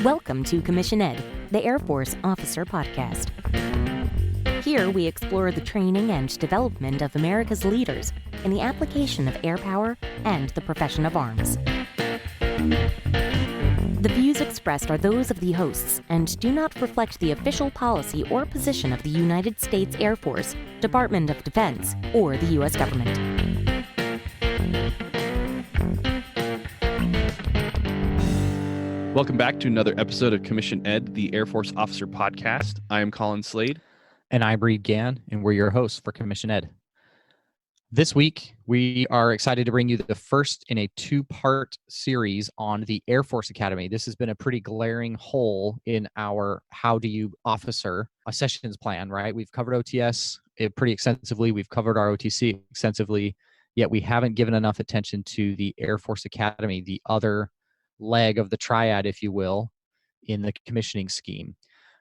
Welcome to Commission Ed, the Air Force Officer Podcast. Here we explore the training and development of America's leaders in the application of air power and the profession of arms. The views expressed are those of the hosts and do not reflect the official policy or position of the United States Air Force, Department of Defense, or the U.S. government. Welcome back to another episode of Commission Ed, the Air Force Officer Podcast. I am Colin Slade. And I'm Reed Gann, and we're your hosts for Commission Ed. This week, we are excited to bring you the first in a two-part series on the Air Force Academy. This has been a pretty glaring hole in our How Do You Officer sessions plan, right? We've covered OTS pretty extensively. We've covered our OTC extensively, yet we haven't given enough attention to the Air Force Academy, the other leg of the triad, if you will, in the commissioning scheme.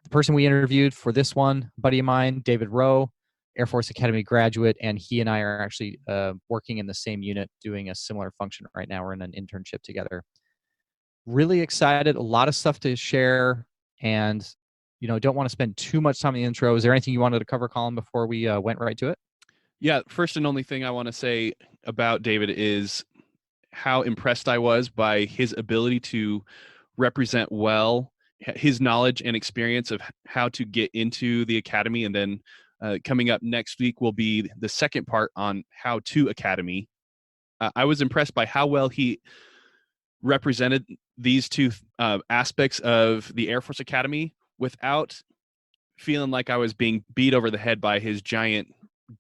The person we interviewed for this one, a buddy of mine, David Rowe, Air Force Academy graduate, and he and I are actually working in the same unit doing a similar function right now. We're in an internship together. Really excited, a lot of stuff to share, and don't want to spend too much time in the intro. Is there anything you wanted to cover, Colin, before we went right to it? Yeah, first and only thing I want to say about David is how impressed I was by his ability to represent well his knowledge and experience of how to get into the academy. And then coming up next week will be the second part on how to academy. I was impressed by how well he represented these two aspects of the Air Force Academy without feeling like I was being beat over the head by his giant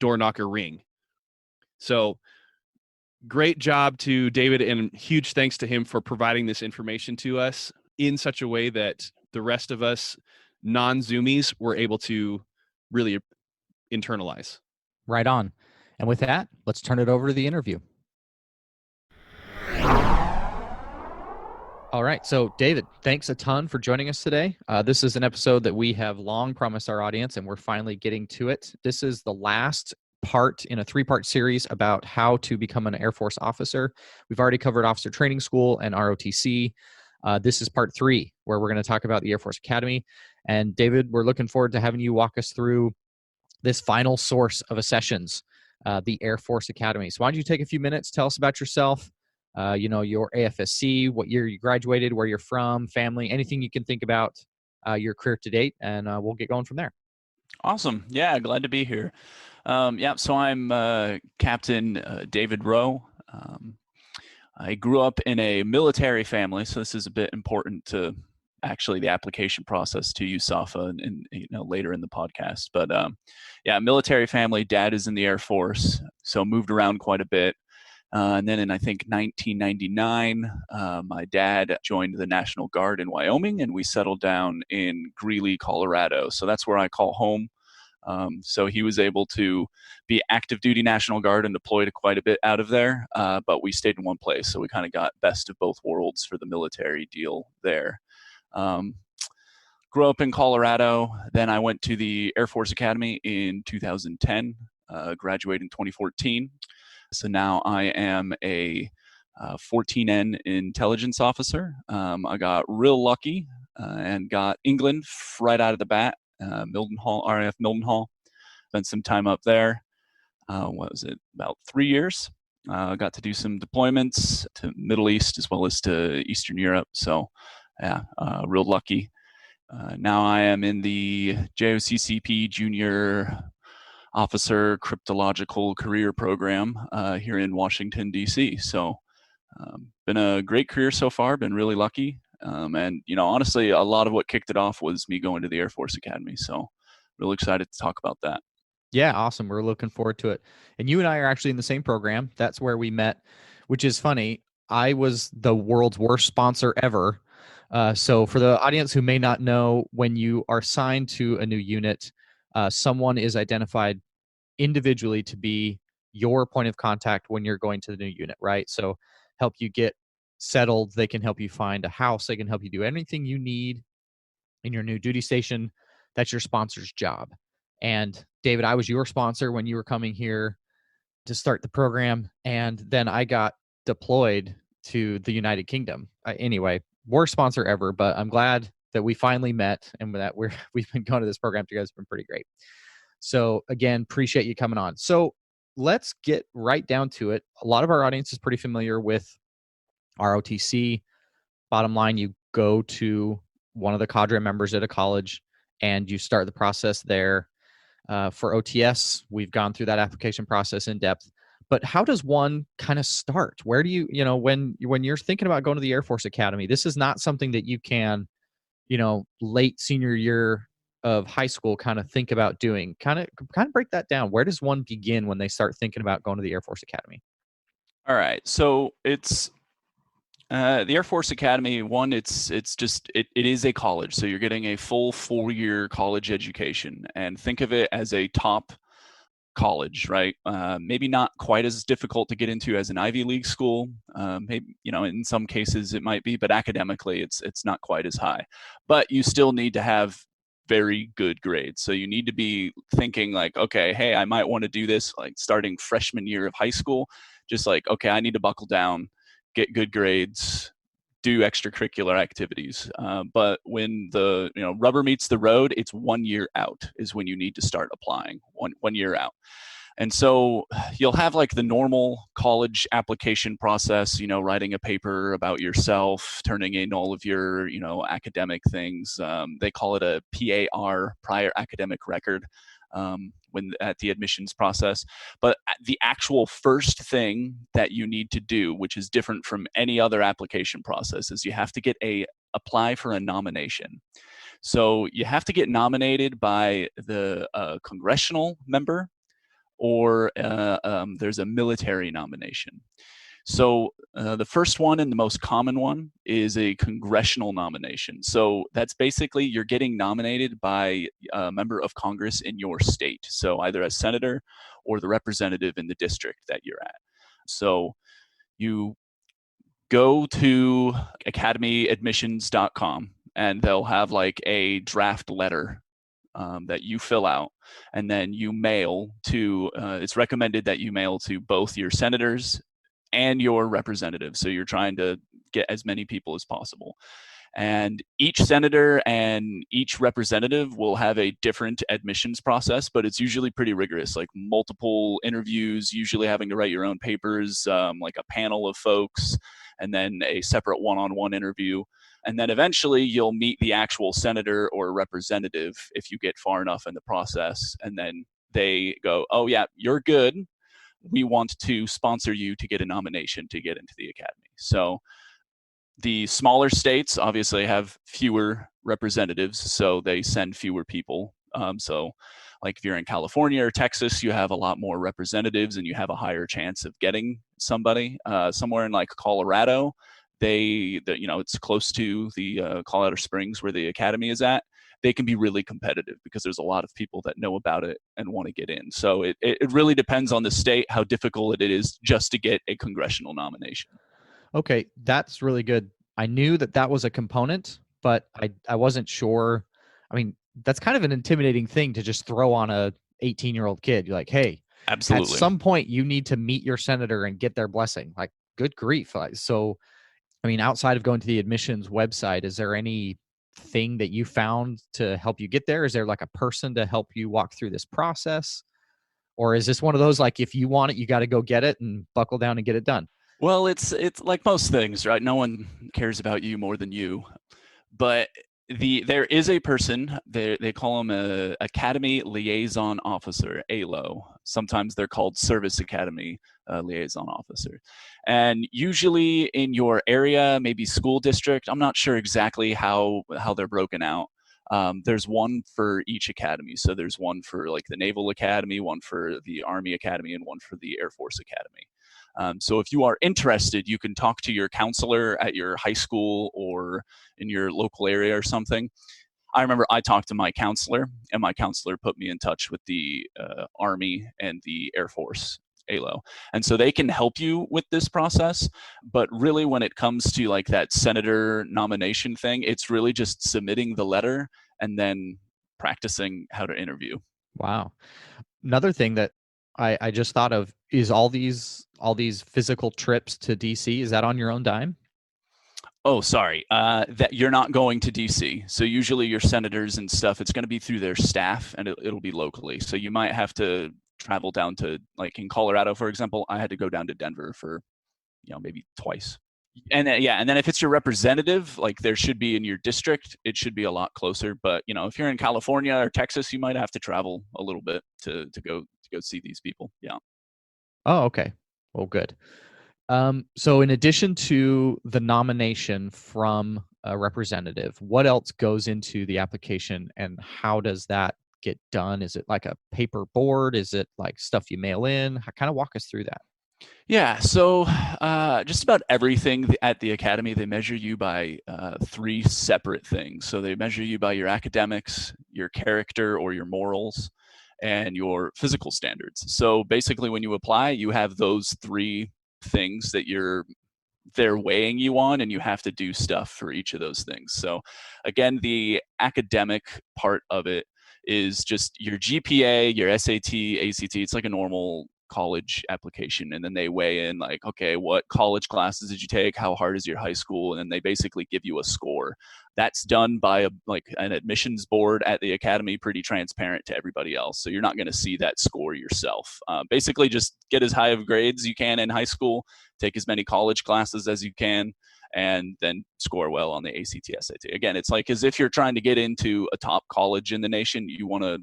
door knocker ring. So great job to David, and huge thanks to him for providing this information to us in such a way that the rest of us non-Zoomies were able to really internalize. Right on. And with that, let's turn it over to the interview. All right. So, David, thanks a ton for joining us today. This is an episode that we have long promised our audience, and we're finally getting to it. This is the last part in a three-part series about how to become an Air Force officer. We've already covered officer training school and ROTC. This is part 3, where we're going to talk about the Air Force Academy. And David, we're looking forward to having you walk us through this final source of accessions, the Air Force Academy. So why don't you take a few minutes, tell us about yourself, your AFSC, what year you graduated, where you're from, family, anything you can think about your career to date, and we'll get going from there. Awesome. Yeah, glad to be here. So I'm Captain David Rowe. I grew up in a military family, so this is a bit important to actually the application process to USAFA and later in the podcast. But military family. Dad is in the Air Force, so moved around quite a bit. And then in, I think, 1999, my dad joined the National Guard in Wyoming, and we settled down in Greeley, Colorado. So that's where I call home. So he was able to be active duty National Guard and deployed quite a bit out of there, but we stayed in one place. So we kind of got best of both worlds for the military deal there. Grew up in Colorado. Then I went to the Air Force Academy in 2010, graduated in 2014. So now I am a 14N intelligence officer. I got real lucky and got England right out of the bat. RAF Mildenhall. Spent some time up there. About 3 years. Got to do some deployments to Middle East as well as to Eastern Europe. So, real lucky. Now I am in the JOCCP Junior Officer Cryptological Career Program here in Washington, D.C. So, been a great career so far. Been really lucky. And honestly, a lot of what kicked it off was me going to the Air Force Academy. So really excited to talk about that. Yeah, awesome. We're looking forward to it. And you and I are actually in the same program. That's where we met, which is funny. I was the world's worst sponsor ever. So for the audience who may not know, when you are assigned to a new unit, someone is identified individually to be your point of contact when you're going to the new unit, right? So help you get settled. They can help you find a house. They can help you do anything you need in your new duty station. That's your sponsor's job. And David, I was your sponsor when you were coming here to start the program. And then I got deployed to the United Kingdom. Anyway, worst sponsor ever, but I'm glad that we finally met and that we've been going to this program together. It's been pretty great. So again, appreciate you coming on. So let's get right down to it. A lot of our audience is pretty familiar with ROTC. Bottom line, you go to one of the cadre members at a college and you start the process there. For OTS, we've gone through that application process in depth. But how does one kind of start? Where do you, when you're thinking about going to the Air Force Academy, this is not something that you can, late senior year of high school kind of think about doing. Kind of break that down. Where does one begin when they start thinking about going to the Air Force Academy? All right. So it's the Air Force Academy. One, it is a college. So you're getting a full 4-year college education, and think of it as a top college, right? Maybe not quite as difficult to get into as an Ivy League school. Maybe, in some cases it might be, but academically it's not quite as high. But you still need to have very good grades. So you need to be thinking like, okay, hey, I might want to do this like starting freshman year of high school. Just like, okay, I need to buckle down, get good grades, do extracurricular activities. But when the rubber meets the road, it's 1 year out is when you need to start applying. One year out. And so you'll have like the normal college application process, writing a paper about yourself, turning in all of your, academic things. They call it a PAR, prior academic record, when at the admissions process. But the actual first thing that you need to do, which is different from any other application process, is you have to apply for a nomination. So you have to get nominated by the congressional member, or there's a military nomination. So the first one and the most common one is a congressional nomination. So that's basically you're getting nominated by a member of Congress in your state. So either a senator or the representative in the district that you're at. So you go to academyadmissions.com and they'll have like a draft letter that you fill out, and then you mail to, it's recommended that you mail to both your senators and your representatives. So you're trying to get as many people as possible. And each senator and each representative will have a different admissions process, but it's usually pretty rigorous, like multiple interviews, usually having to write your own papers, like a panel of folks, and then a separate one-on-one interview. And then eventually you'll meet the actual senator or representative if you get far enough in the process. And then they go, oh yeah, you're good. We want to sponsor you to get a nomination to get into the academy. So the smaller states obviously have fewer representatives, so they send fewer people. So like if you're in California or Texas, you have a lot more representatives and you have a higher chance of getting somebody. Somewhere in like Colorado, it's close to the Colorado Springs where the academy is at. They can be really competitive because there's a lot of people that know about it and want to get in. So it really depends on the state how difficult it is just to get a congressional nomination. Okay, that's really good. I knew that was a component, but I wasn't sure. I mean, that's kind of an intimidating thing to just throw on a 18-year-old kid. You're like, hey, absolutely. At some point you need to meet your senator and get their blessing. Like, good grief. So, I mean, outside of going to the admissions website, is there anything that you found to help you get there? Is there like a person to help you walk through this process? Or is this one of those, like, if you want it, you got to go get it and buckle down and get it done? Well, it's like most things, right? No one cares about you more than you. But there is a person, they call him a Academy Liaison Officer, ALO. Sometimes they're called Service Academy Liaison Officer. And usually in your area, maybe school district, I'm not sure exactly how they're broken out. There's one for each academy. So there's one for like the Naval Academy, one for the Army Academy, and one for the Air Force Academy. So if you are interested, you can talk to your counselor at your high school or in your local area or something. I remember I talked to my counselor, and my counselor put me in touch with the Army and the Air Force ALO. And so they can help you with this process. But really, when it comes to like that senator nomination thing, it's really just submitting the letter and then practicing how to interview. Wow. Another thing that I just thought of, is all these physical trips to DC, is that on your own dime? Oh, sorry. That you're not going to DC. So usually your senators and stuff, it's going to be through their staff, and it'll be locally. So you might have to travel down to, like in Colorado, for example, I had to go down to Denver for, maybe twice. And then, and then if it's your representative, like there should be in your district, it should be a lot closer. But if you're in California or Texas, you might have to travel a little bit to go see these people. Yeah. Oh, okay. Well, good. So in addition to the nomination from a representative, what else goes into the application, and how does that get done? Is it like a paper board? Is it like stuff you mail in? Kind of walk us through that. Yeah, so just about everything at the academy, they measure you by 3 separate things. So they measure you by your academics, your character or your morals, and your physical standards. So basically, when you apply, you have those 3 things that they're weighing you on, and you have to do stuff for each of those things. So again, the academic part of it is just your GPA, your SAT, ACT. It's like a normal college application, and then they weigh in like, okay, what college classes did you take, how hard is your high school, and then they basically give you a score. That's done by an admissions board at the academy, pretty transparent to everybody else, so you're not going to see that score yourself. Basically just get as high of grades you can in high school, take as many college classes as you can, and then score well on the ACT, SAT. Again, it's like as if you're trying to get into a top college in the nation, you want to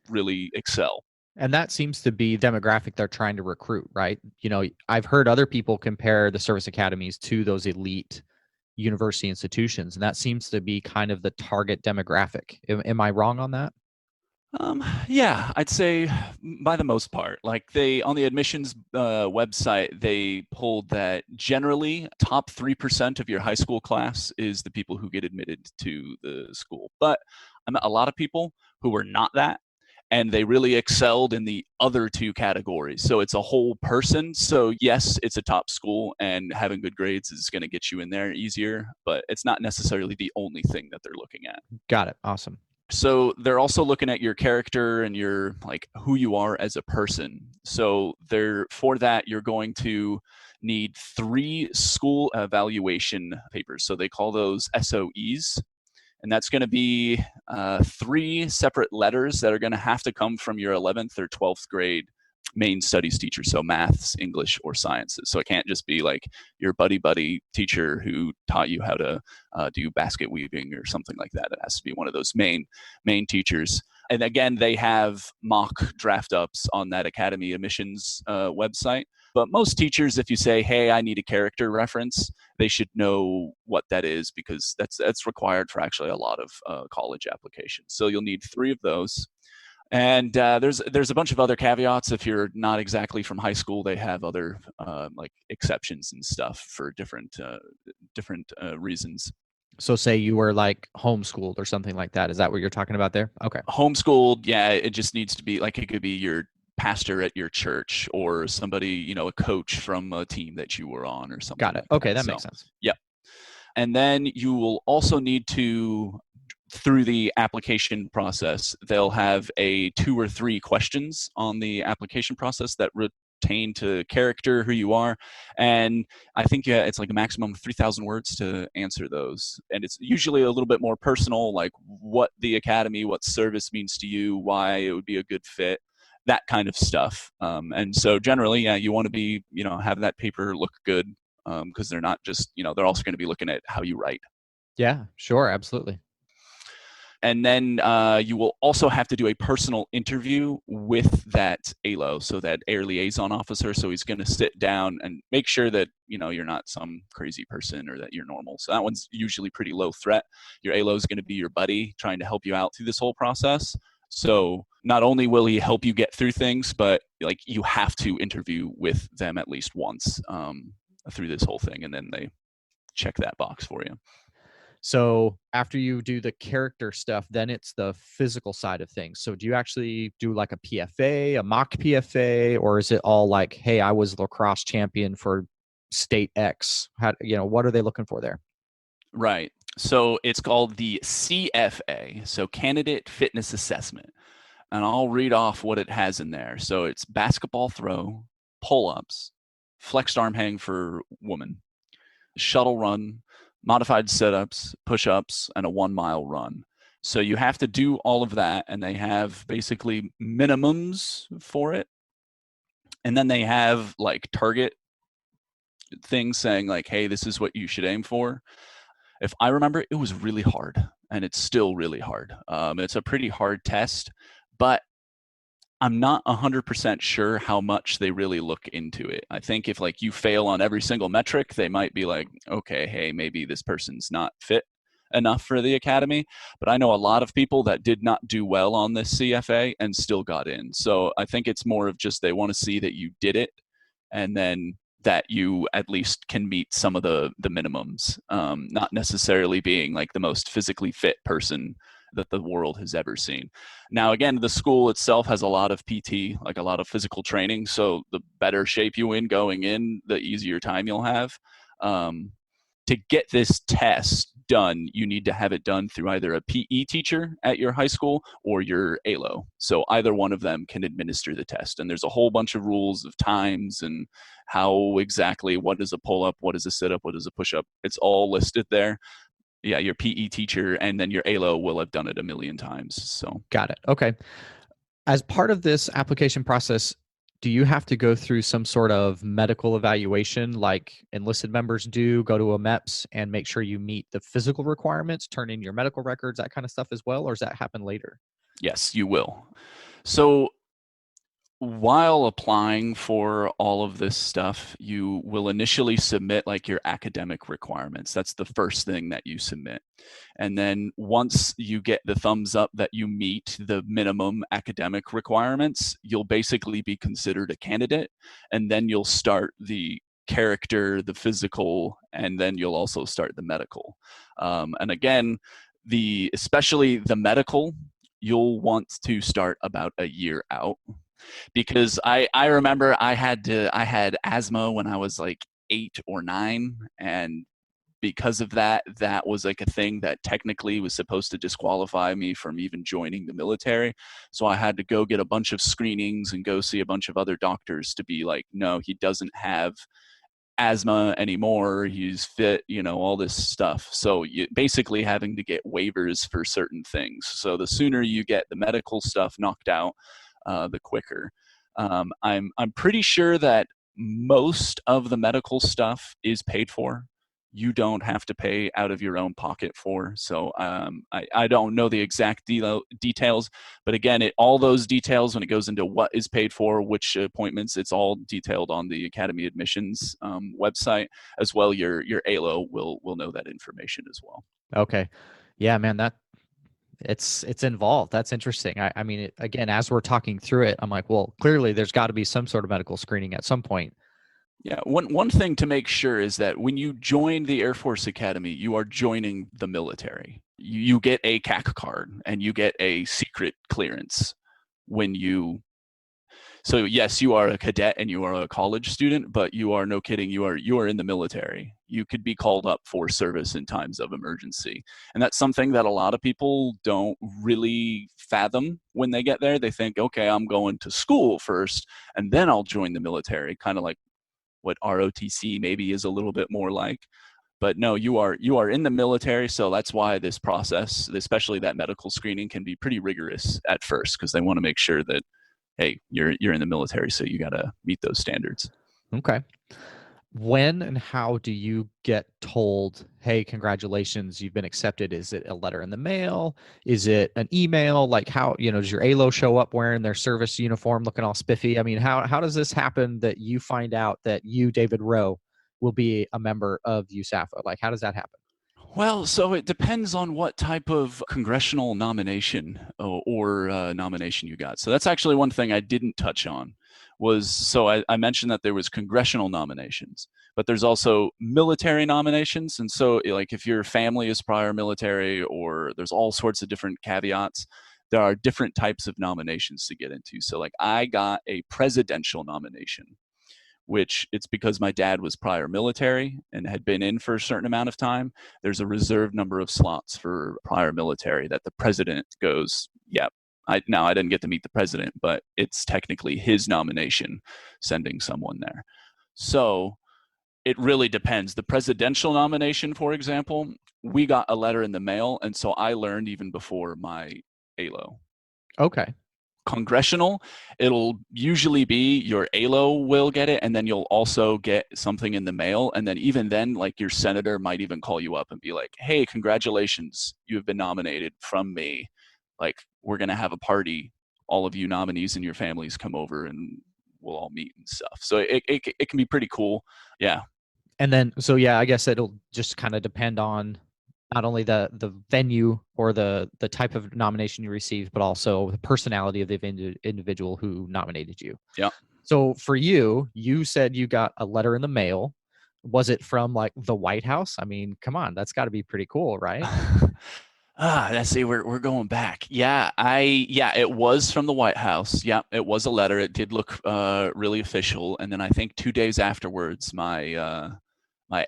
really excel. And that seems to be demographic they're trying to recruit, right? I've heard other people compare the service academies to those elite university institutions, and that seems to be kind of the target demographic. Am I wrong on that? Yeah, I'd say by the most part. Like on the admissions website, they pulled that generally top 3% of your high school class is the people who get admitted to the school. But I met a lot of people who were not that, and they really excelled in the other 2 categories. So it's a whole person. So yes, it's a top school, and having good grades is going to get you in there easier, but it's not necessarily the only thing that they're looking at. Got it. Awesome. So they're also looking at your character and your who you are as a person. So for that, you're going to need 3 school evaluation papers. So they call those SOEs. And that's going to be 3 separate letters that are going to have to come from your 11th or 12th grade main studies teacher. So maths, English, or sciences. So it can't just be like your buddy teacher who taught you how to do basket weaving or something like that. It has to be one of those main teachers. And again, they have mock draft ups on that academy admissions website. But most teachers, if you say, hey, I need a character reference, they should know what that is, because that's required for actually a lot of college applications. So you'll need 3 of those. And there's a bunch of other caveats. If you're not exactly from high school, they have other exceptions and stuff for different reasons. So say you were like homeschooled or something like that. Is that what you're talking about there? Okay. Homeschooled, yeah, it just needs to be like, it could be your pastor at your church or somebody, a coach from a team that you were on or something. Got it. Like okay, that makes sense. Yeah. And then you will also need to, through the application process, they'll have 2 or 3 questions on the application process that pertain to character, who you are. And I think it's like a maximum of 3,000 words to answer those. And it's usually a little bit more personal, like what the academy, what service means to you, why it would be a good fit, that kind of stuff. And so generally, yeah, you want to be, have that paper look good, because they're not just, they're also going to be looking at how you write. Yeah, sure. Absolutely. And then you will also have to do a personal interview with that ALO, so that air liaison officer. So he's going to sit down and make sure that, you're not some crazy person or that you're normal. So that one's usually pretty low threat. Your ALO is going to be your buddy trying to help you out through this whole process. So not only will he help you get through things, but you have to interview with them at least once through this whole thing. And then they check that box for you. So after you do the character stuff, then it's the physical side of things. So do you actually do like a PFA, a mock PFA, or is it all like, hey, I was lacrosse champion for state X? What are they looking for there? Right. So it's called the CFA, so Candidate Fitness Assessment. and I'll read off what it has in there. So it's basketball throw, pull-ups, flexed arm hang for woman, shuttle run, modified sit-ups, push-ups, and a 1 mile run. So you have to do all of that, and they have basically minimums for it. And then they have like target things saying like, hey, this is what you should aim for. If I remember, it was really hard, and it's still really hard. It's a pretty hard test, but I'm not 100% sure how much they really look into it. I think if like you fail on every single metric, they might be like, okay, hey, maybe this person's not fit enough for the academy. But I know a lot of people that did not do well on this CFA and still got in. So I think it's more of just they want to see that you did it, and then that you at least can meet some of the minimums, not necessarily being like the most physically fit person that the world has ever seen. Now, again, the school itself has a lot of PT, like a lot of physical training. So the better shape you in going in, the easier time you'll have. To get this test done, you need to have it done through either a PE teacher at your high school or your ALO. So either one of them can administer the test. And there's a whole bunch of rules of times and how exactly, what is a pull-up, what is a sit-up, what is a push-up. It's all listed there. Yeah, your PE teacher and then your ALO will have done it a million times. So Got it. Okay. As part of this application process, do you have to go through some sort of medical evaluation like enlisted members do, go to a MEPS and make sure you meet the physical requirements, turn in your medical records, that kind of stuff as well? Or does that happen later? yes, you will. So while applying for all of this stuff, you will initially submit like your academic requirements. That's the first thing that you submit. And then once you get the thumbs up that you meet the minimum academic requirements, you'll basically be considered a candidate. And then you'll start the character, the physical, and then you'll also start the medical. And again, especially the medical, you'll want to start about a year out. Because I remember I had asthma when I was like 8 or 9, and because of that was like a thing that technically was supposed to disqualify me from even joining the military. So I had to go get a bunch of screenings and go see a bunch of other doctors to be like, no, he doesn't have asthma anymore, he's fit, all this stuff. So you basically having to get waivers for certain things. So the sooner you get the medical stuff knocked out, the quicker. I'm pretty sure that most of the medical stuff is paid for. You don't have to pay out of your own pocket for. So I don't know the exact details, but again, all those details when it goes into what is paid for, which appointments, it's all detailed on the Academy admissions website as well. Your ALO will know that information as well. Okay. Yeah, man, it's involved. That's interesting. I mean, again, as we're talking through it, I'm like, well, clearly there's got to be some sort of medical screening at some point. Yeah, one thing to make sure is that when you join the Air Force Academy, you are joining the military. You get a CAC card and you get a secret clearance when you. So yes, you are a cadet and you are a college student, but you are, no kidding, you are in the military. You could be called up for service in times of emergency. And that's something that a lot of people don't really fathom when they get there. They think, okay, I'm going to school first and then I'll join the military, kind of like what ROTC maybe is a little bit more like. But no, you are in the military, so that's why this process, especially that medical screening, can be pretty rigorous at first, because they want to make sure that, hey, you're in the military, so you got to meet those standards. Okay. When and how do you get told, hey, congratulations, you've been accepted? Is it a letter in the mail? Is it an email? Like how, does your ALO show up wearing their service uniform looking all spiffy? I mean, how does this happen that you find out that you, David Rowe, will be a member of USAFA? Like, how does that happen? Well, so it depends on what type of congressional nomination or nomination you got. So that's actually one thing I didn't touch on. I mentioned that there was congressional nominations, but there's also military nominations. And so like if your family is prior military, or there's all sorts of different caveats, there are different types of nominations to get into. So like I got a presidential nomination, which it's because my dad was prior military and had been in for a certain amount of time. There's a reserved number of slots for prior military that the president goes, yep, I didn't get to meet the president, but it's technically his nomination sending someone there. So it really depends. The presidential nomination, for example, we got a letter in the mail, and so I learned even before my ALO. Okay. Congressional, it'll usually be your ALO will get it, and then you'll also get something in the mail. And then even then, like your senator might even call you up and be like, hey, congratulations, you have been nominated from me. Like, we're going to have a party. All of you nominees and your families come over and we'll all meet and stuff. So it can be pretty cool. Yeah. And then, so yeah, I guess it'll just kind of depend on not only the venue or the type of nomination you received, but also the personality of the individual who nominated you. Yeah. So for you, you said you got a letter in the mail. Was it from like the White House? I mean, come on, that's got to be pretty cool, right? Let's see, we're going back. Yeah, it was from the White House. Yeah, it was a letter. It did look really official. And then I think 2 days afterwards, my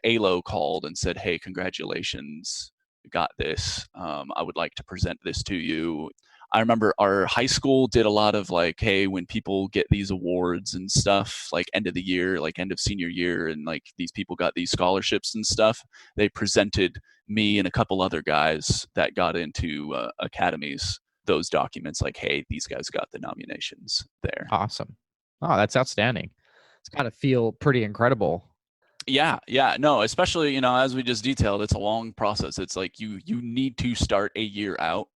ALO called and said, hey, congratulations, you got this. I would like to present this to you. I remember our high school did a lot of like, hey, when people get these awards and stuff, like end of the year, like end of senior year, and like these people got these scholarships and stuff, they presented me and a couple other guys that got into academies those documents like, hey, these guys got the nominations there. Awesome. Oh, that's outstanding. It's got to feel pretty incredible. Yeah, no, especially, as we just detailed, it's a long process. It's like you need to start a year out.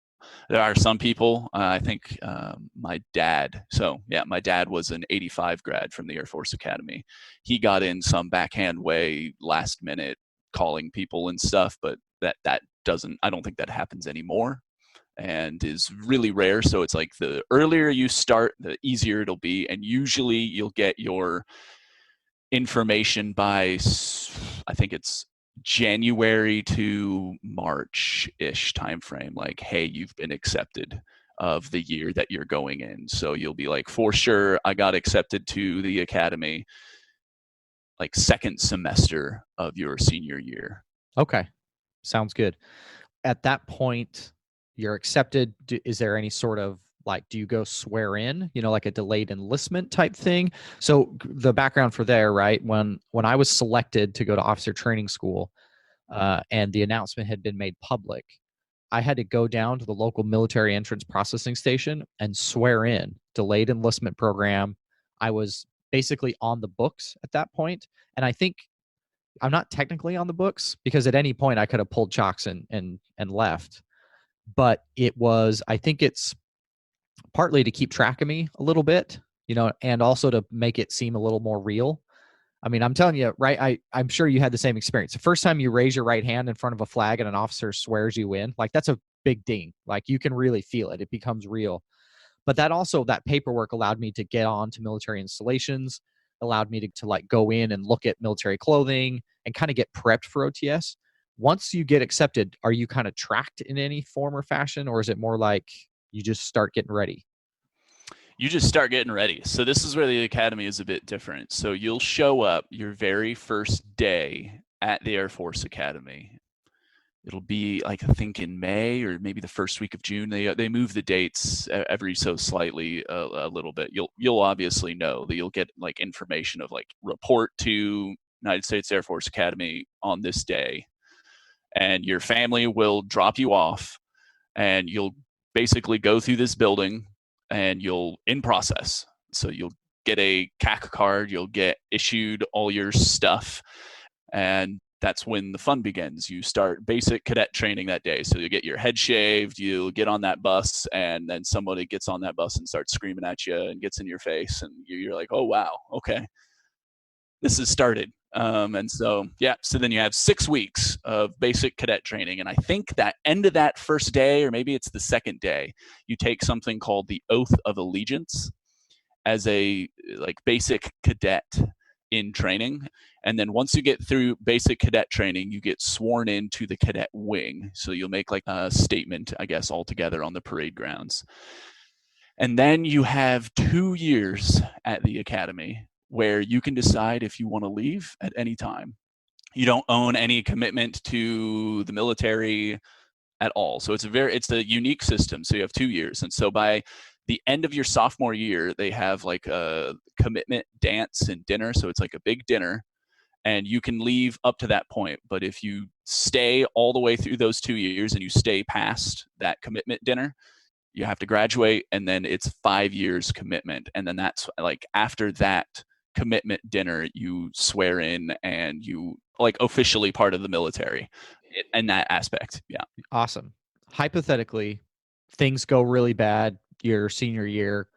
There are some people, I think my dad was an 85 grad from the Air Force Academy. He got in some backhand way, last minute, calling people and stuff, but that I don't think that happens anymore and is really rare. So it's like the earlier you start, the easier it'll be. And usually you'll get your information by, I think it's January to March-ish timeframe, like, hey, you've been accepted of the year that you're going in. So you'll be like, for sure, I got accepted to the academy like second semester of your senior year. Okay. Sounds good. At that point, you're accepted. Is there any sort of like, do you go swear in, like a delayed enlistment type thing? So the background for there, right? When I was selected to go to officer training school and the announcement had been made public, I had to go down to the local military entrance processing station and swear in, delayed enlistment program. I was basically on the books at that point. And I think I'm not technically on the books because at any point I could have pulled chocks and left. But it was, I think it's partly to keep track of me a little bit, and also to make it seem a little more real. I mean, I'm telling you, right? I'm sure you had the same experience. The first time you raise your right hand in front of a flag and an officer swears you in, like that's a big ding. Like you can really feel it. It becomes real. But that paperwork allowed me to get on to military installations, allowed me to like go in and look at military clothing and kind of get prepped for OTS. Once you get accepted, are you kind of tracked in any form or fashion, or is it more like you just start getting ready? You just start getting ready. So this is where the academy is a bit different. So you'll show up your very first day at the Air Force Academy. It'll be like, I think in May or maybe the first week of June. They move the dates every so slightly a little bit. You'll obviously know that you'll get like information of like report to United States Air Force Academy on this day, and your family will drop you off, and you'll basically go through this building, and you'll in process. So you'll get a CAC card, you'll get issued all your stuff, and that's when the fun begins. You start basic cadet training that day. So you get your head shaved, you get on that bus, and then somebody gets on that bus and starts screaming at you and gets in your face, and you're like, oh wow, okay, this has started. And so then you have 6 weeks of basic cadet training. And I think that end of that first day, or maybe it's the second day, you take something called the Oath of Allegiance as a like basic cadet in training. And then once you get through basic cadet training, you get sworn into the cadet wing. So you'll make like a statement, I guess, all together on the parade grounds. And then you have 2 years at the academy where you can decide if you want to leave at any time. You don't own any commitment to the military at all. So it's a unique system. So you have 2 years. And so by the end of your sophomore year, they have like a commitment dance and dinner. So it's like a big dinner, and you can leave up to that point. But if you stay all the way through those 2 years and you stay past that commitment dinner, you have to graduate, and then it's 5 years commitment. And then that's like after that commitment dinner, you swear in and you like officially part of the military in that aspect. Yeah. Awesome. Hypothetically, things go really bad your senior year.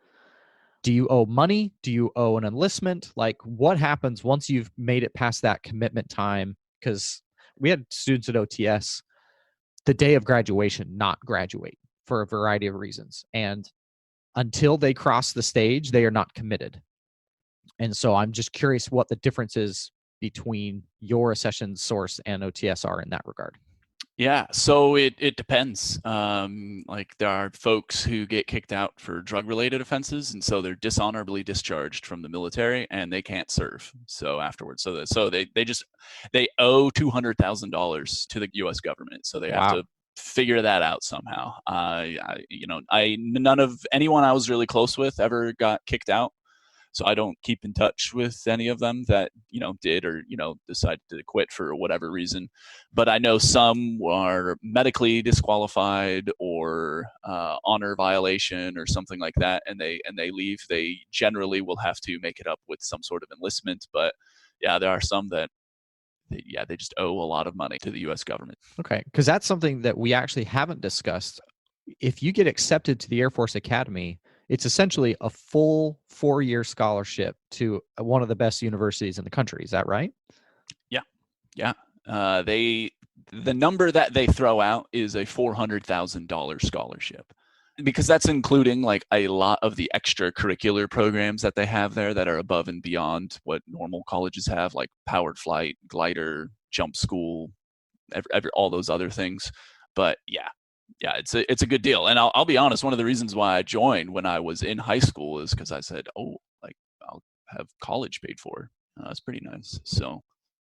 Do you owe money? Do you owe an enlistment? Like, what happens once you've made it past that commitment time? Because we had students at OTS the day of graduation not graduate for a variety of reasons. And until they cross the stage, they are not committed. And so I'm just curious what the difference is between your accession source and OTS are in that regard. Yeah, so it depends. Like there are folks who get kicked out for drug-related offenses, and so they're dishonorably discharged from the military, and they can't serve. So afterwards, they owe $200,000 to the U.S. government, so they have to figure that out somehow. None of anyone I was really close with ever got kicked out. So I don't keep in touch with any of them that, did or, decided to quit for whatever reason. But I know some are medically disqualified or honor violation or something like that, and they leave. They generally will have to make it up with some sort of enlistment. But yeah, there are some that they just owe a lot of money to the U.S. government. Okay, because that's something that we actually haven't discussed. If you get accepted to the Air Force Academy, it's essentially a full 4-year scholarship to one of the best universities in the country. Is that right? Yeah. The number that they throw out is a $400,000 scholarship, because that's including like a lot of the extracurricular programs that they have there that are above and beyond what normal colleges have, like powered flight, glider, jump school, all those other things. But yeah, it's a good deal. And I'll be honest, one of the reasons why I joined when I was in high school is because I said, I'll have college paid for. That's pretty nice. So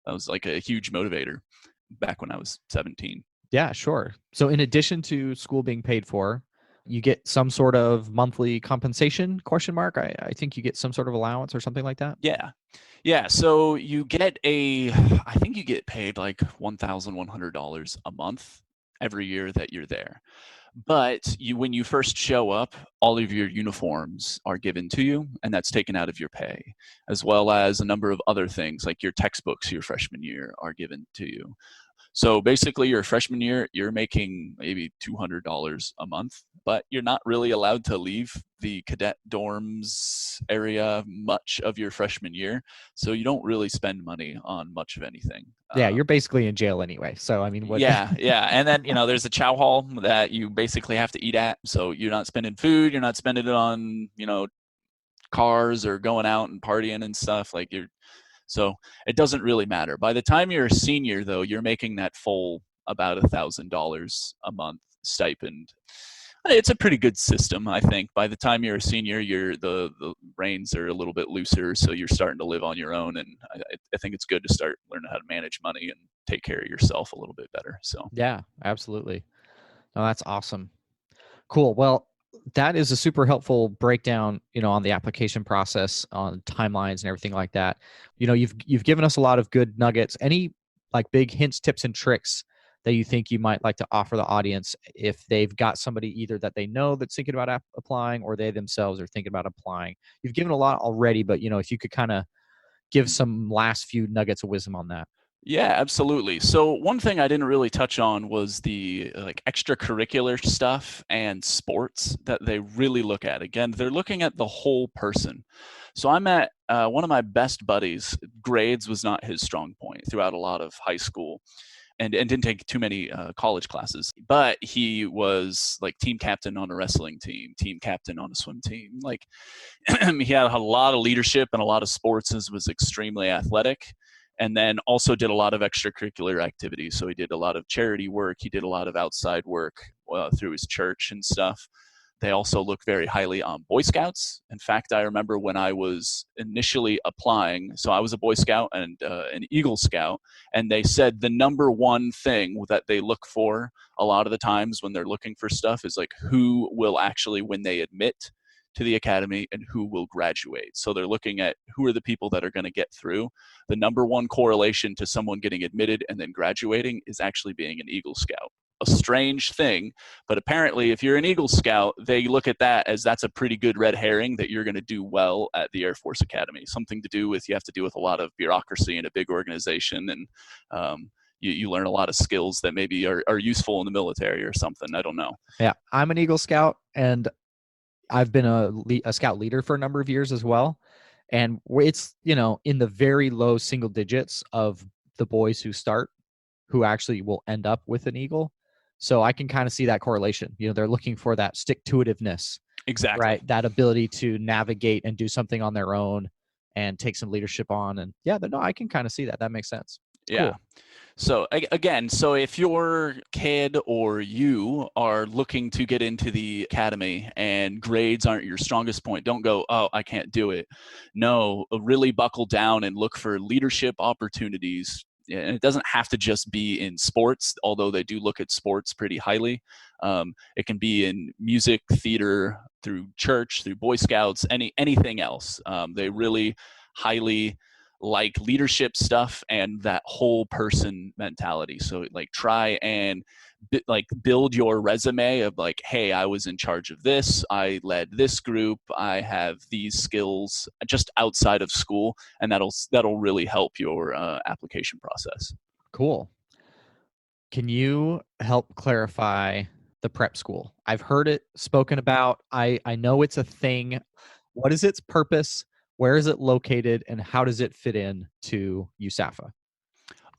that was like a huge motivator back when I was 17. Yeah, sure. So in addition to school being paid for, you get some sort of monthly compensation, ? I think you get some sort of allowance or something like that. Yeah. So you get I think you get paid like $1,100 a month every year that you're there. But when you first show up, all of your uniforms are given to you, and that's taken out of your pay, as well as a number of other things like your textbooks your freshman year are given to you. So basically your freshman year, you're making maybe $200 a month, but you're not really allowed to leave the cadet dorms area much of your freshman year. So you don't really spend money on much of anything. Yeah, you're basically in jail anyway. So, I mean, what? Yeah. And then, there's a chow hall that you basically have to eat at. So you're not spending food, you're not spending it on, cars or going out and partying and stuff. So it doesn't really matter. By the time you're a senior, though, you're making that full about $1,000 a month stipend. It's a pretty good system, I think. By the time you're a senior, the reins are a little bit looser, so you're starting to live on your own. And I think it's good to start learning how to manage money and take care of yourself a little bit better. So yeah, absolutely. No, that's awesome. Cool. Well, that is a super helpful breakdown, on the application process, on timelines and everything like that. You've given us a lot of good nuggets. Any like big hints, tips, and tricks that you think you might like to offer the audience if they've got somebody either that they know that's thinking about applying, or they themselves are thinking about applying? You've given a lot already, but if you could kind of give some last few nuggets of wisdom on that. Yeah, absolutely. So one thing I didn't really touch on was the extracurricular stuff and sports that they really look at. Again, they're looking at the whole person. So I'm at one of my best buddies. Grades was not his strong point throughout a lot of high school, and didn't take too many college classes. But he was like team captain on a wrestling team, team captain on a swim team. Like he had a lot of leadership and a lot of sports, and was extremely athletic. And then also did a lot of extracurricular activities. So he did a lot of charity work. He did a lot of outside work through his church and stuff. They also look very highly on Boy Scouts. In fact, I remember when I was initially applying, so I was a Boy Scout and an Eagle Scout, and they said the number one thing that they look for a lot of the times when they're looking for stuff is like who will actually, when they admit to the academy, and who will graduate. So they're looking at who are the people that are going to get through. The number one correlation to someone getting admitted and then graduating is actually being an Eagle Scout. A strange thing, but apparently if you're an Eagle Scout, they look at that as that's a pretty good red herring that you're going to do well at the Air Force Academy. Something to do with, you have to deal with a lot of bureaucracy in a big organization, and you learn a lot of skills that maybe are useful in the military or something. I don't know. Yeah, I'm an Eagle Scout, and I've been a scout leader for a number of years as well. And it's, in the very low single digits of the boys who start, who actually will end up with an Eagle. So I can kind of see that correlation. They're looking for that stick-to-itiveness. Exactly. Right. That ability to navigate and do something on their own and take some leadership on. And yeah, no, I can kind of see that. That makes sense. Yeah. Cool. So again, so if your kid or you are looking to get into the academy and grades aren't your strongest point, don't go, oh, I can't do it. No, really buckle down and look for leadership opportunities. And it doesn't have to just be in sports, although they do look at sports pretty highly. It can be in music, theater, through church, through Boy Scouts, anything else. They really highly like leadership stuff and that whole person mentality. So like try and build your resume of like, hey, I was in charge of this, I led this group, I have these skills just outside of school, and that'll really help your application process. Cool. Can you help clarify the prep school? I've heard it spoken about. I know it's a thing. What is its purpose? Where is it located, and how does it fit in to USAFA?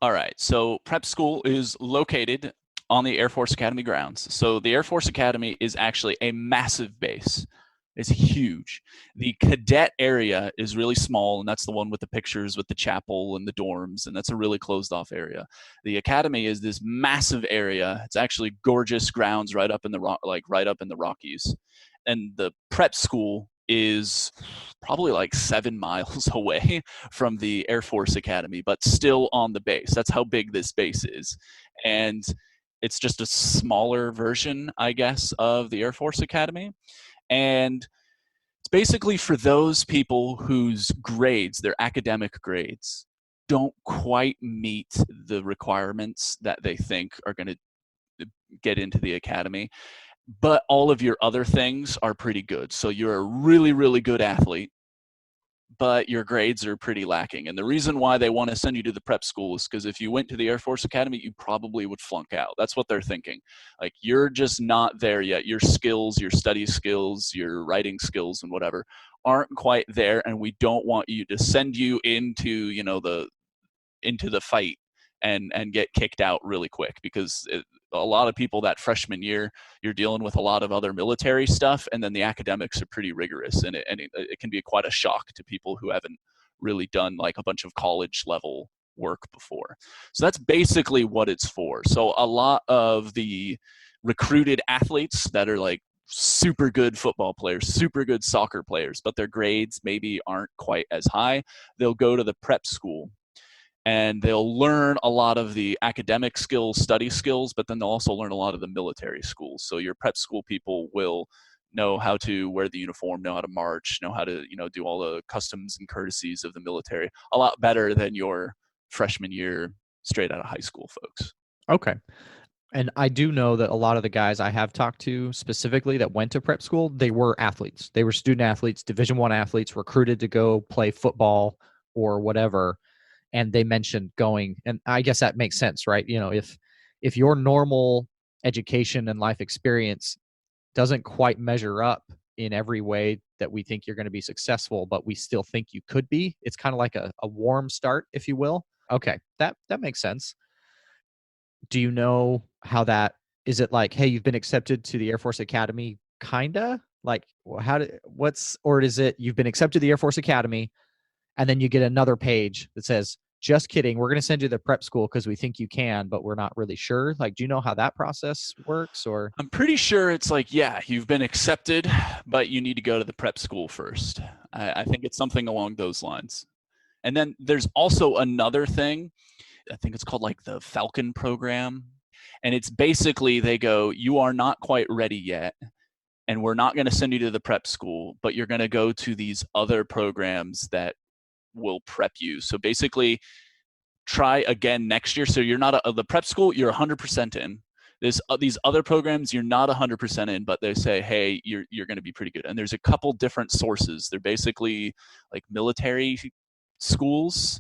All right. So prep school is located on the Air Force Academy grounds. So the Air Force Academy is actually a massive base. It's huge. The cadet area is really small, and that's the one with the pictures with the chapel and the dorms, and that's a really closed off area. The academy is this massive area. It's actually gorgeous grounds right up in the Rockies. And the prep school is probably like 7 miles away from the Air Force Academy, but still on the base. That's how big this base is. And it's just a smaller version, I guess, of the Air Force Academy. And it's basically for those people whose grades, their academic grades, don't quite meet the requirements that they think are going to get into the academy. But all of your other things are pretty good. So you're a really, really good athlete, but your grades are pretty lacking. And the reason why they want to send you to the prep school is because if you went to the Air Force Academy, you probably would flunk out. That's what they're thinking. Like, you're just not there yet. Your skills, your study skills, your writing skills and whatever aren't quite there. And we don't want you to send you into, into the fight and get kicked out really quick, because a lot of people that freshman year, you're dealing with a lot of other military stuff, and then the academics are pretty rigorous, and it can be quite a shock to people who haven't really done like a bunch of college level work before. So that's basically what it's for. So a lot of the recruited athletes that are like super good football players, super good soccer players, but their grades maybe aren't quite as high, they'll go to the prep school. And they'll learn a lot of the academic skills, study skills, but then they'll also learn a lot of the military skills. So your prep school people will know how to wear the uniform, know how to march, know how to, do all the customs and courtesies of the military a lot better than your freshman year straight out of high school folks. Okay. And I do know that a lot of the guys I have talked to specifically that went to prep school, they were athletes. They were student athletes, Division I athletes, recruited to go play football or whatever. And they mentioned going, and I guess that makes sense, right? If your normal education and life experience doesn't quite measure up in every way that we think you're going to be successful, but we still think you could be, it's kind of like a warm start, if you will. Okay, that makes sense. Do you know how that, is it like, hey, you've been accepted to the Air Force Academy, kinda? Like, or is it you've been accepted to the Air Force Academy, and then you get another page that says, just kidding, we're going to send you to the prep school because we think you can, but we're not really sure? Like, do you know how that process works? Or I'm pretty sure it's like, yeah, you've been accepted, but you need to go to the prep school first. I think it's something along those lines. And then there's also another thing. I think it's called like the Falcon program. And it's basically they go, you are not quite ready yet, and we're not going to send you to the prep school, but you're going to go to these other programs that will prep you. So basically, try again next year. So you're not the prep school, you're 100% in. These other programs, you're not 100% in, but they say, hey, you're going to be pretty good. And there's a couple different sources. They're basically like military schools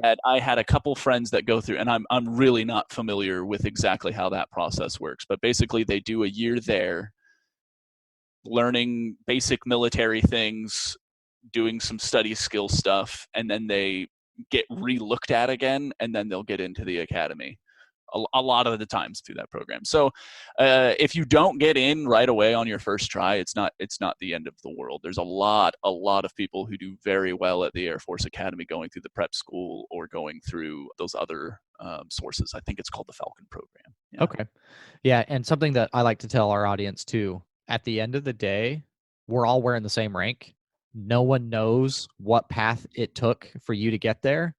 that I had a couple friends that go through, and I'm really not familiar with exactly how that process works. But basically, they do a year there, learning basic military things, doing some study skill stuff, and then they get re-looked at again, and then they'll get into the academy a lot of the times through that program. So if you don't get in right away on your first try, it's not the end of the world. There's a lot of people who do very well at the Air Force Academy going through the prep school or going through those other sources. I think it's called the Falcon program. Yeah. Okay. Yeah. And something that I like to tell our audience too, at the end of the day, we're all wearing the same rank. No one knows what path it took for you to get there.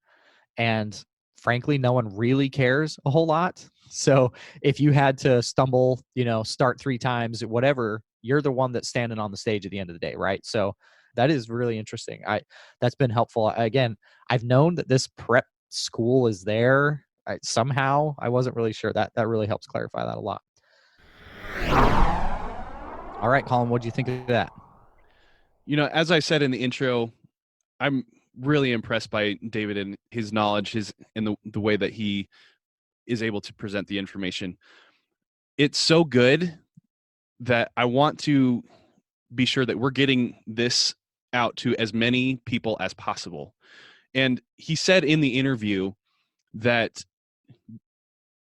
And frankly, no one really cares a whole lot. So if you had to stumble, start 3 times, whatever, you're the one that's standing on the stage at the end of the day, right? So that is really interesting. That's been helpful. Again, I've known that this prep school is there. Somehow, I wasn't really sure. That really helps clarify that a lot. All right, Colin, what do you think of that? As I said in the intro, I'm really impressed by David and his knowledge, and the way that he is able to present the information. It's so good that I want to be sure that we're getting this out to as many people as possible. And he said in the interview that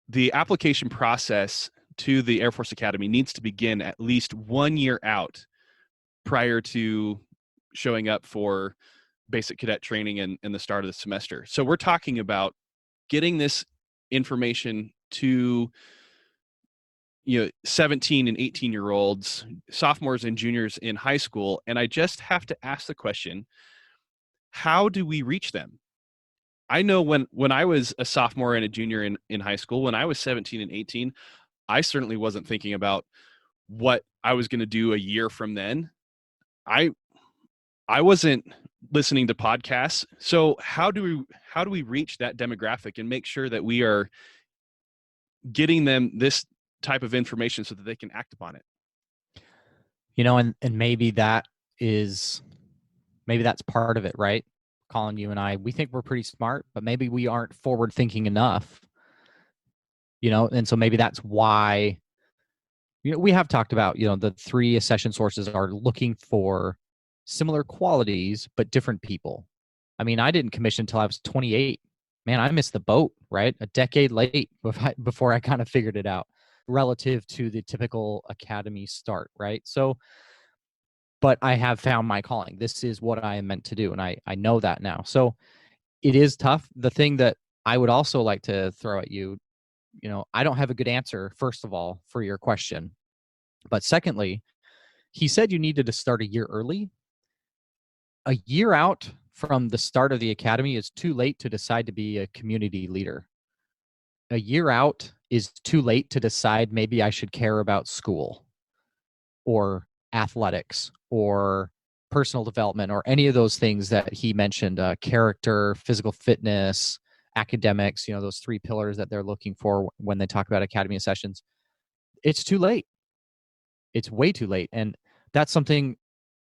the application process to the Air Force Academy needs to begin at least 1 year out prior to showing up for basic cadet training and the start of the semester. So we're talking about getting this information to 17 and 18-year-olds, sophomores and juniors in high school. And I just have to ask the question, how do we reach them? I know when I was a sophomore and a junior in high school, when I was 17 and 18, I certainly wasn't thinking about what I was going to do a year from then. I wasn't listening to podcasts. So how do we reach that demographic and make sure that we are getting them this type of information so that they can act upon it? And maybe that's part of it, right? Colin, you and I, we think we're pretty smart, but maybe we aren't forward thinking enough, and so maybe that's why, we have talked about, the 3 accession sources are looking for similar qualities, but different people. I mean, I didn't commission until I was 28. Man, I missed the boat, right? A decade late before I kind of figured it out relative to the typical academy start, right? So, but I have found my calling. This is what I am meant to do. And I know that now. So it is tough. The thing that I would also like to throw at you, I don't have a good answer, first of all, for your question. But secondly, he said you needed to start a year early. A year out from the start of the academy is too late to decide to be a community leader. A year out is too late to decide maybe I should care about school or athletics or personal development or any of those things that he mentioned, character, physical fitness, academics, those 3 pillars that they're looking for when they talk about academy sessions. It's too late. It's way too late. And that's something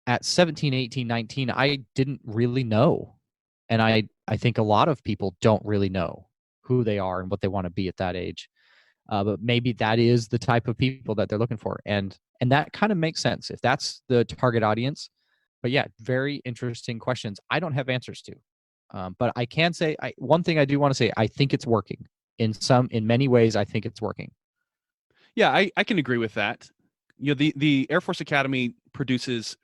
at 17, 18, 19, I didn't really know. And I think a lot of people don't really know who they are and what they want to be at that age. But maybe that is the type of people that they're looking for. And that kind of makes sense if that's the target audience. But yeah, very interesting questions. I don't have answers to. But I can say, one thing I do want to say, I think it's working. In many ways, I think it's working. Yeah, I can agree with that. The Air Force Academy produces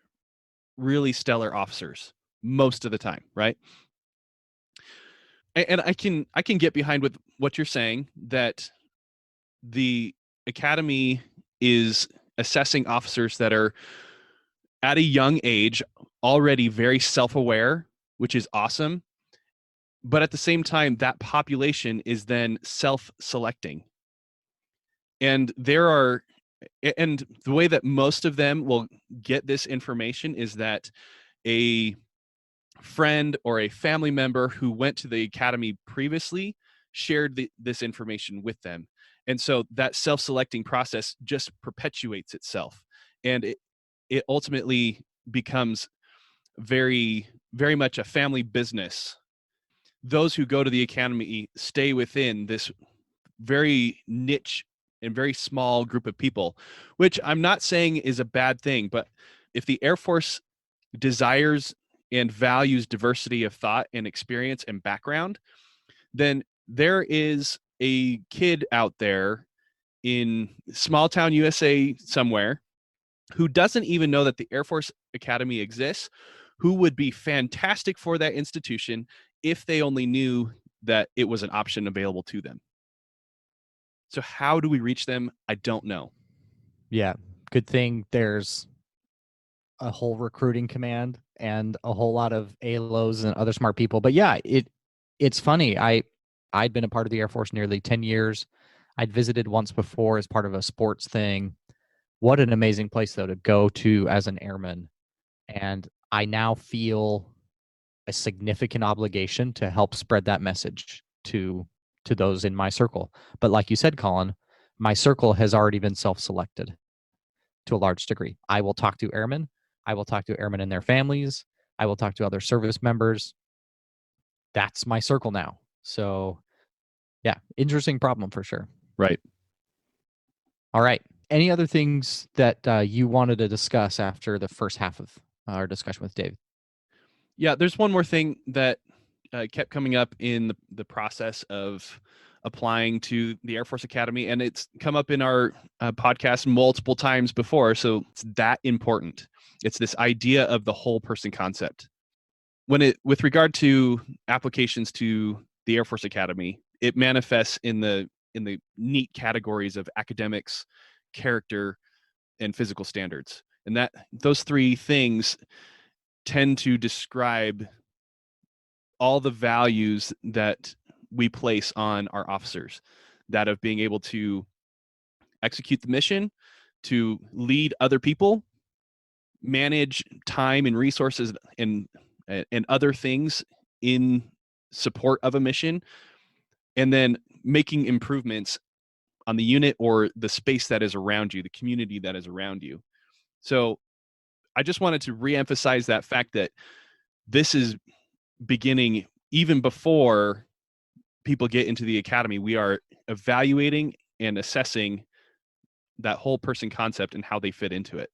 really stellar officers most of the time, right? And I can get behind with what you're saying, that the academy is assessing officers that are at a young age already very self-aware, which is awesome. But at the same time, that population is then self-selecting. And the way that most of them will get this information is that a friend or a family member who went to the academy previously shared this information with them. And so that self-selecting process just perpetuates itself. And it ultimately becomes very, very much a family business. Those who go to the academy stay within this very niche and very small group of people, which I'm not saying is a bad thing, but if the Air Force desires and values diversity of thought and experience and background, then there is a kid out there in small town USA somewhere who doesn't even know that the Air Force Academy exists, who would be fantastic for that institution if they only knew that it was an option available to them. So how do we reach them? I don't know. Yeah, good thing there's a whole recruiting command and a whole lot of ALOs and other smart people. But yeah, it's funny. I'd been a part of the Air Force nearly 10 years. I'd visited once before as part of a sports thing. What an amazing place, though, to go to as an airman. And I now feel a significant obligation to help spread that message to those in my circle. But like you said, Colin, my circle has already been self-selected to a large degree. I will talk to airmen. I will talk to airmen and their families. I will talk to other service members. That's my circle now. So yeah, interesting problem for sure. Right. All right. Any other things that you wanted to discuss after the first half of our discussion with Dave? Yeah, there's one more thing that kept coming up in the process of applying to the Air Force Academy, and it's come up in our podcast multiple times before, so it's that important. It's this idea of the whole person concept. With regard to applications to the Air Force Academy, it manifests in the neat categories of academics, character, and physical standards. And that those three things tend to describe all the values that we place on our officers, that of being able to execute the mission, to lead other people, manage time and resources and other things in support of a mission, and then making improvements on the unit or the space that is around you, the community that is around you. So I just wanted to reemphasize that fact that this is beginning even before people get into the academy. We are evaluating and assessing that whole person concept and how they fit into it.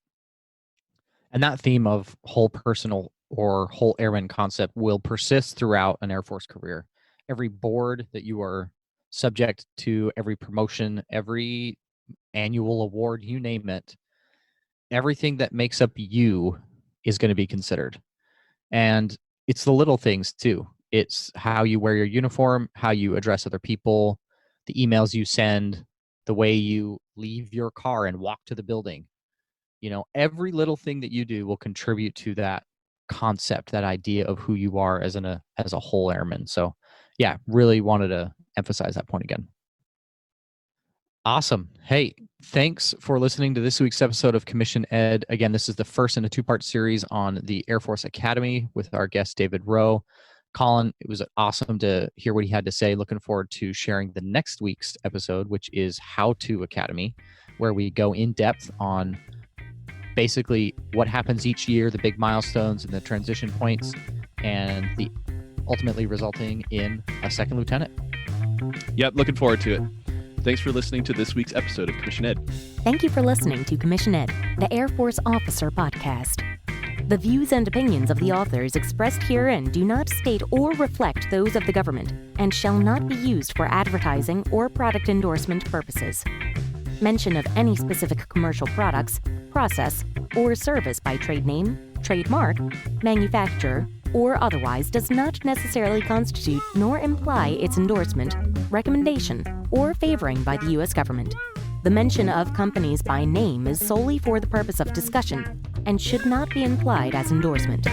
And that theme of whole personal or whole airman concept will persist throughout an Air Force career. Every board that you are subject to, every promotion, every annual award, you name it, everything that makes up you is going to be considered. And it's the little things too. It's how you wear your uniform, how you address other people, the emails you send, the way you leave your car and walk to the building. You know, every little thing that you do will contribute to that concept, that idea of who you are as a whole airman. So yeah, really wanted to emphasize that point again. Awesome. Hey, thanks for listening to this week's episode of Commission Ed. Again, this is the first in a two-part series on the Air Force Academy with our guest, David Rowe. Colin, it was awesome to hear what he had to say. Looking forward to sharing the next week's episode, which is How to Academy, where we go in depth on basically what happens each year, the big milestones and the transition points, and the ultimately resulting in a second lieutenant. Yep, looking forward to it. Thanks for listening to this week's episode of Commission Ed. Thank you for listening to Commission Ed, the Air Force Officer Podcast. The views and opinions of the authors expressed herein do not state or reflect those of the government and shall not be used for advertising or product endorsement purposes. Mention of any specific commercial products, process, or service by trade name, trademark, manufacturer, or otherwise does not necessarily constitute nor imply its endorsement, recommendation, or favoring by the U.S. government. The mention of companies by name is solely for the purpose of discussion and should not be implied as endorsement.